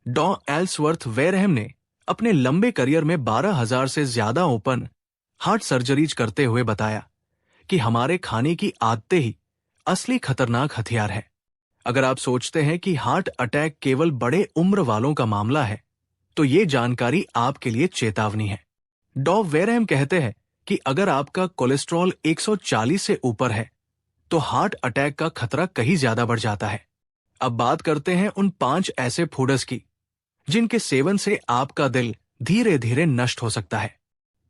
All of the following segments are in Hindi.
डॉ एल्सवर्थ वेरहम ने अपने लंबे करियर में 12,000 से ज्यादा ओपन हार्ट सर्जरीज करते हुए बताया कि हमारे खाने की आदतें ही असली खतरनाक हथियार है। अगर आप सोचते हैं कि हार्ट अटैक केवल बड़े उम्र वालों का मामला है, तो ये जानकारी आपके लिए चेतावनी है। डॉ वेरहम कहते हैं कि अगर आपका कोलेस्ट्रॉल 140 से ऊपर है, तो हार्ट अटैक का खतरा कहीं ज्यादा बढ़ जाता है। अब बात करते हैं उन 5 ऐसे फूड्स की जिनके सेवन से आपका दिल धीरे धीरे नष्ट हो सकता है।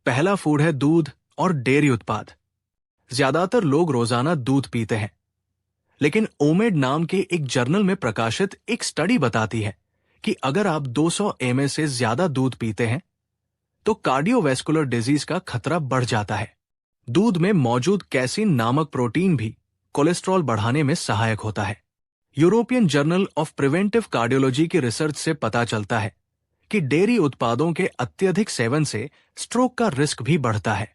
पहला फूड है दूध और डेयरी उत्पाद। ज्यादातर लोग रोजाना दूध पीते हैं, लेकिन ओमेड नाम के एक जर्नल में प्रकाशित एक स्टडी बताती है कि अगर आप 200 ml से ज्यादा दूध पीते हैं, तो कार्डियोवैस्कुलर डिजीज का खतरा बढ़ जाता है। दूध में मौजूद कैसीन नामक प्रोटीन भी कोलेस्ट्रॉल बढ़ाने में सहायक होता है। European journal of preventive cardiology की रिसर्च से पता चलता है कि डेयरी उत्पादों के अत्यधिक सेवन से स्ट्रोक का रिस्क भी बढ़ता है।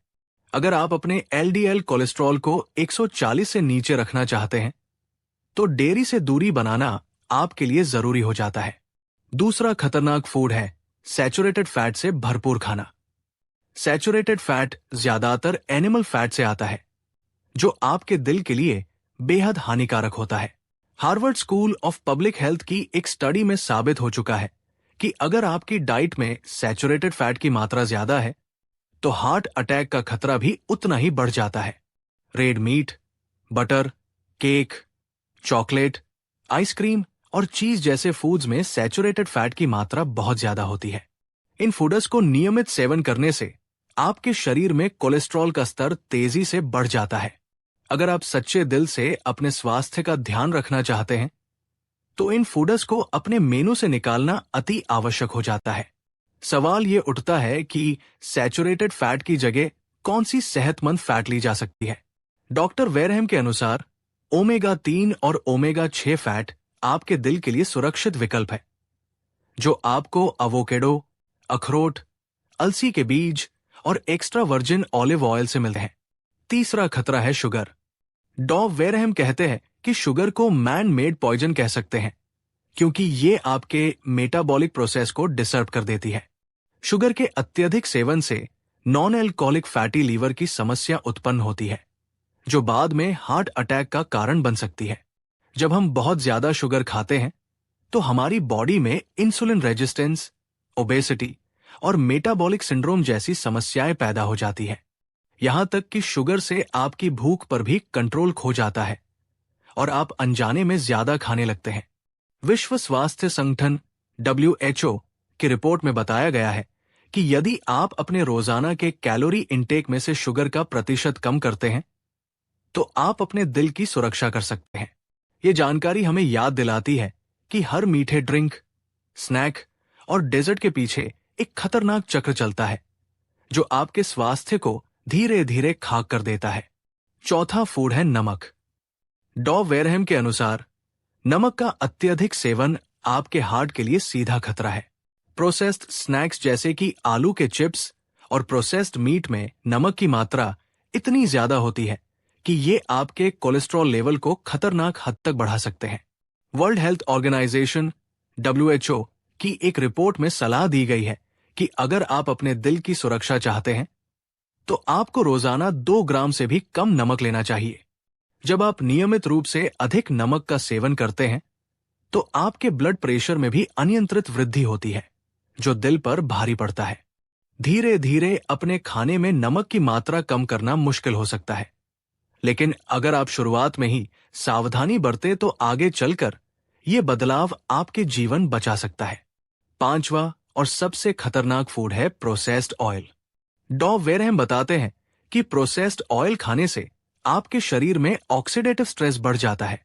अगर आप अपने LDL कोलेस्ट्रॉल को 140 से नीचे रखना चाहते हैं, तो डेयरी से दूरी बनाना आपके लिए जरूरी हो जाता है। दूसरा खतरनाक फूड है सैचुरेटेड फैट से भरपूर खाना। सैचुरेटेड फैट ज्यादातर एनिमल फैट से आता है, जो आपके दिल के लिए बेहद हानिकारक होता है। Harvard school of public health की एक स्टडी में साबित हो चुका है कि अगर आपकी डाइट में सैचुरेटेड फैट की मात्रा ज्यादा है, तो हार्ट अटैक का खतरा भी उतना ही बढ़ जाता है। Red meat, butter, cake, chocolate, ice cream और चीज जैसे फूड्स में सैचुरेटेड फैट की मात्रा बहुत ज्यादा होती है। इन फूड्स को नियमित सेवन करने से आपके शरीर में कोलेस्ट्रॉल का स्तर तेजी से बढ़ जाता है। अगर आप सच्चे दिल से अपने स्वास्थ्य का ध्यान रखना चाहते हैं, तो इन फूड्स को अपने मेनू से निकालना अति आवश्यक हो जाता है। सवाल ये उठता है कि सैचुरेटेड फैट की जगह कौन सी सेहतमंद फैट ली जा सकती है। डॉक्टर वेरहम के अनुसार ओमेगा 3 और ओमेगा 6 फैट आपके दिल के लिए सुरक्षित विकल्प है, जो आपको अवोकेडो, अखरोट, अलसी के बीज और एक्स्ट्रा वर्जिन ऑलिव ऑयल से मिलते हैं। तीसरा खतरा है शुगर। डॉ वेरहम कहते हैं कि शुगर को मैन मेड पॉइजन कह सकते हैं, क्योंकि ये आपके मेटाबॉलिक प्रोसेस को डिस्टर्ब कर देती है। शुगर के अत्यधिक सेवन से नॉन एल्कोहलिक फैटी लीवर की समस्या उत्पन्न होती है, जो बाद में हार्ट अटैक का कारण बन सकती है। जब हम बहुत ज्यादा शुगर खाते हैं, तो हमारी बॉडी में इंसुलिन रेजिस्टेंस, ओबेसिटी और मेटाबॉलिक सिंड्रोम जैसी समस्याएं पैदा हो जाती है। यहां तक कि शुगर से आपकी भूख पर भी कंट्रोल खो जाता है और आप अनजाने में ज्यादा खाने लगते हैं। विश्व स्वास्थ्य संगठन WHO की रिपोर्ट में बताया गया है कि यदि आप अपने रोजाना के कैलोरी इंटेक में से शुगर का प्रतिशत कम करते हैं, तो आप अपने दिल की सुरक्षा कर सकते हैं। ये जानकारी हमें याद दिलाती है कि हर मीठे ड्रिंक, स्नैक और डेजर्ट के पीछे एक खतरनाक चक्र चलता है, जो आपके स्वास्थ्य को धीरे धीरे खाक कर देता है। चौथा फूड है नमक। डॉ वेरहम के अनुसार नमक का अत्यधिक सेवन आपके हार्ट के लिए सीधा खतरा है। प्रोसेस्ड स्नैक्स जैसे कि आलू के चिप्स और प्रोसेस्ड मीट में नमक की मात्रा इतनी ज्यादा होती है कि ये आपके कोलेस्ट्रॉल लेवल को खतरनाक हद तक बढ़ा सकते हैं। वर्ल्ड हेल्थ ऑर्गेनाइजेशन WHO की एक रिपोर्ट में सलाह दी गई है कि अगर आप अपने दिल की सुरक्षा चाहते हैं, तो आपको रोजाना 2 ग्राम से भी कम नमक लेना चाहिए। जब आप नियमित रूप से अधिक नमक का सेवन करते हैं, तो आपके ब्लड प्रेशर में भी अनियंत्रित वृद्धि होती है, जो दिल पर भारी पड़ता है। धीरे धीरे अपने खाने में नमक की मात्रा कम करना मुश्किल हो सकता है, लेकिन अगर आप शुरुआत में ही सावधानी बरते तो आगे चलकर ये बदलाव आपके जीवन बचा सकता है। पांचवा और सबसे खतरनाक फूड है प्रोसेस्ड ऑयल। डॉ वेरहम बताते हैं कि प्रोसेस्ड ऑयल खाने से आपके शरीर में ऑक्सीडेटिव स्ट्रेस बढ़ जाता है,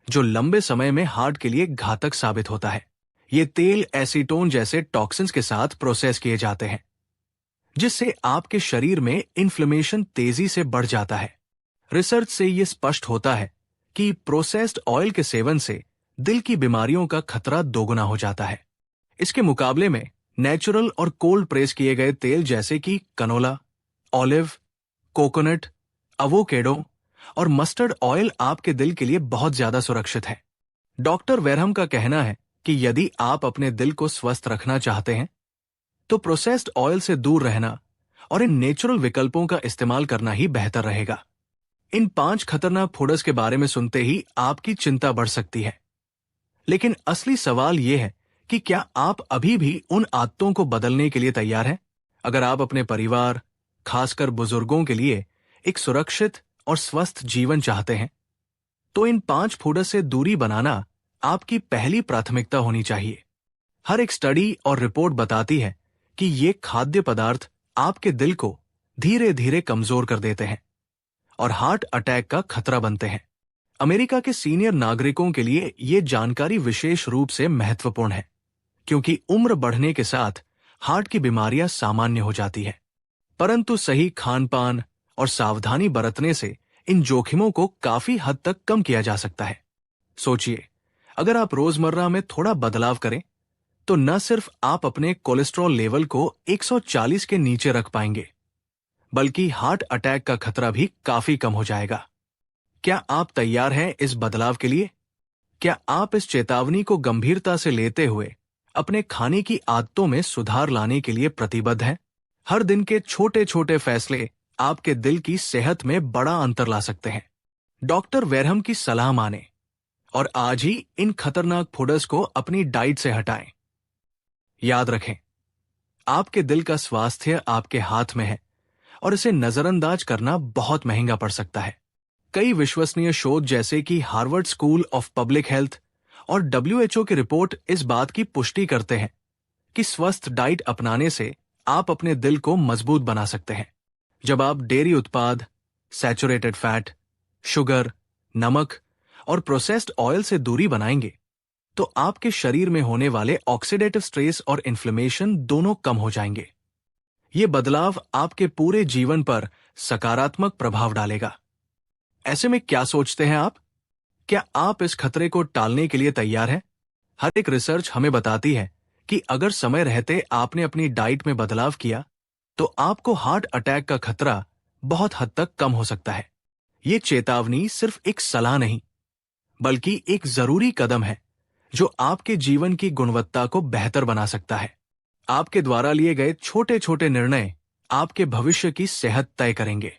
जो लंबे समय में हार्ट के लिए घातक साबित होता है। ये तेल एसीटोन जैसे टॉक्सिन्स के साथ प्रोसेस किए जाते हैं, जिससे आपके शरीर में इन्फ्लेमेशन तेजी से बढ़ जाता है। रिसर्च से ये स्पष्ट होता है कि प्रोसेस्ड ऑयल के सेवन से दिल की बीमारियों का खतरा दोगुना हो जाता है। इसके मुकाबले में नेचुरल और कोल्ड प्रेस किए गए तेल जैसे कि कनोला, ऑलिव, कोकोनट, अवोकेडो और मस्टर्ड ऑयल आपके दिल के लिए बहुत ज्यादा सुरक्षित है। डॉक्टर वेरहम का कहना है कि यदि आप अपने दिल को स्वस्थ रखना चाहते हैं तो प्रोसेस्ड ऑयल से दूर रहना और इन नेचुरल विकल्पों का इस्तेमाल करना ही बेहतर रहेगा। इन 5 खतरनाक फूड्स के बारे में सुनते ही आपकी चिंता बढ़ सकती है, लेकिन असली सवाल यह है कि क्या आप अभी भी उन आदतों को बदलने के लिए तैयार हैं? अगर आप अपने परिवार, खासकर बुजुर्गों के लिए एक सुरक्षित और स्वस्थ जीवन चाहते हैं, तो इन 5 फूड्स से दूरी बनाना आपकी पहली प्राथमिकता होनी चाहिए। हर एक स्टडी और रिपोर्ट बताती है कि ये खाद्य पदार्थ आपके दिल को धीरे धीरे कमजोर कर देते हैं और हार्ट अटैक का खतरा बनते हैं। अमेरिका के सीनियर नागरिकों के लिए ये जानकारी विशेष रूप से महत्वपूर्ण है, क्योंकि उम्र बढ़ने के साथ हार्ट की बीमारियां सामान्य हो जाती है। परंतु सही खान-पान और सावधानी बरतने से इन जोखिमों को काफी हद तक कम किया जा सकता है। सोचिए, अगर आप रोजमर्रा में थोड़ा बदलाव करें तो न सिर्फ आप अपने कोलेस्ट्रॉल लेवल को 140 के नीचे रख पाएंगे, बल्कि हार्ट अटैक का खतरा भी काफी कम हो जाएगा। क्या आप तैयार हैं इस बदलाव के लिए? क्या आप इस चेतावनी को गंभीरता से लेते हुए अपने खाने की आदतों में सुधार लाने के लिए प्रतिबद्ध हैं? हर दिन के छोटे छोटे फैसले आपके दिल की सेहत में बड़ा अंतर ला सकते हैं। डॉक्टर वेरहम की सलाह माने और आज ही इन खतरनाक फूड्स को अपनी डाइट से हटाएं। याद रखें, आपके दिल का स्वास्थ्य आपके हाथ में है और इसे नजरअंदाज करना बहुत महंगा पड़ सकता है। कई विश्वसनीय शोध जैसे कि Harvard school of public health और WHO की रिपोर्ट इस बात की पुष्टि करते हैं कि स्वस्थ डाइट अपनाने से आप अपने दिल को मजबूत बना सकते हैं। जब आप डेयरी उत्पाद, सैचुरेटेड फैट, शुगर, नमक और प्रोसेस्ड ऑयल से दूरी बनाएंगे तो आपके शरीर में होने वाले ऑक्सीडेटिव स्ट्रेस और इन्फ्लेमेशन दोनों कम हो जाएंगे। ये बदलाव आपके पूरे जीवन पर सकारात्मक प्रभाव डालेगा। ऐसे में क्या सोचते हैं आप? क्या आप इस खतरे को टालने के लिए तैयार हैं? हर एक रिसर्च हमें बताती है कि अगर समय रहते आपने अपनी डाइट में बदलाव किया तो आपको हार्ट अटैक का खतरा बहुत हद तक कम हो सकता है। ये चेतावनी सिर्फ एक सलाह नहीं, बल्कि एक जरूरी कदम है जो आपके जीवन की गुणवत्ता को बेहतर बना सकता है। आपके द्वारा लिए गए छोटे छोटे निर्णय आपके भविष्य की सेहत तय करेंगे।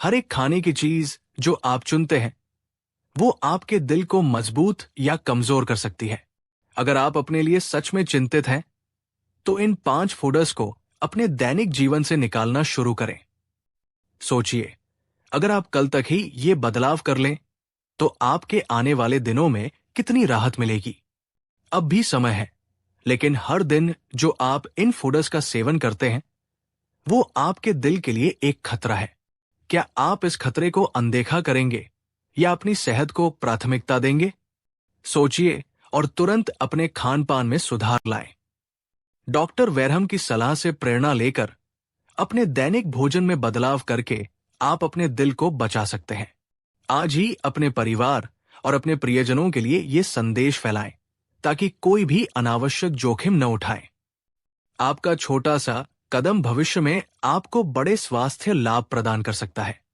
हर एक खाने की चीज जो आप चुनते हैं वो आपके दिल को मजबूत या कमजोर कर सकती है। अगर आप अपने लिए सच में चिंतित हैं तो इन 5 फूड्स को अपने दैनिक जीवन से निकालना शुरू करें। सोचिए, अगर आप कल तक ही ये बदलाव कर लें तो आपके आने वाले दिनों में कितनी राहत मिलेगी। अब भी समय है, लेकिन हर दिन जो आप इन फूड्स का सेवन करते हैं वो आपके दिल के लिए एक खतरा है। क्या आप इस खतरे को अनदेखा करेंगे या अपनी सेहत को प्राथमिकता देंगे? सोचिए और तुरंत अपने खान पान में सुधार लाएं। डॉक्टर वेरहम की सलाह से प्रेरणा लेकर अपने दैनिक भोजन में बदलाव करके आप अपने दिल को बचा सकते हैं। आज ही अपने परिवार और अपने प्रियजनों के लिए ये संदेश फैलाएं ताकि कोई भी अनावश्यक जोखिम न उठाए। आपका छोटा सा कदम भविष्य में आपको बड़े स्वास्थ्य लाभ प्रदान कर सकता है।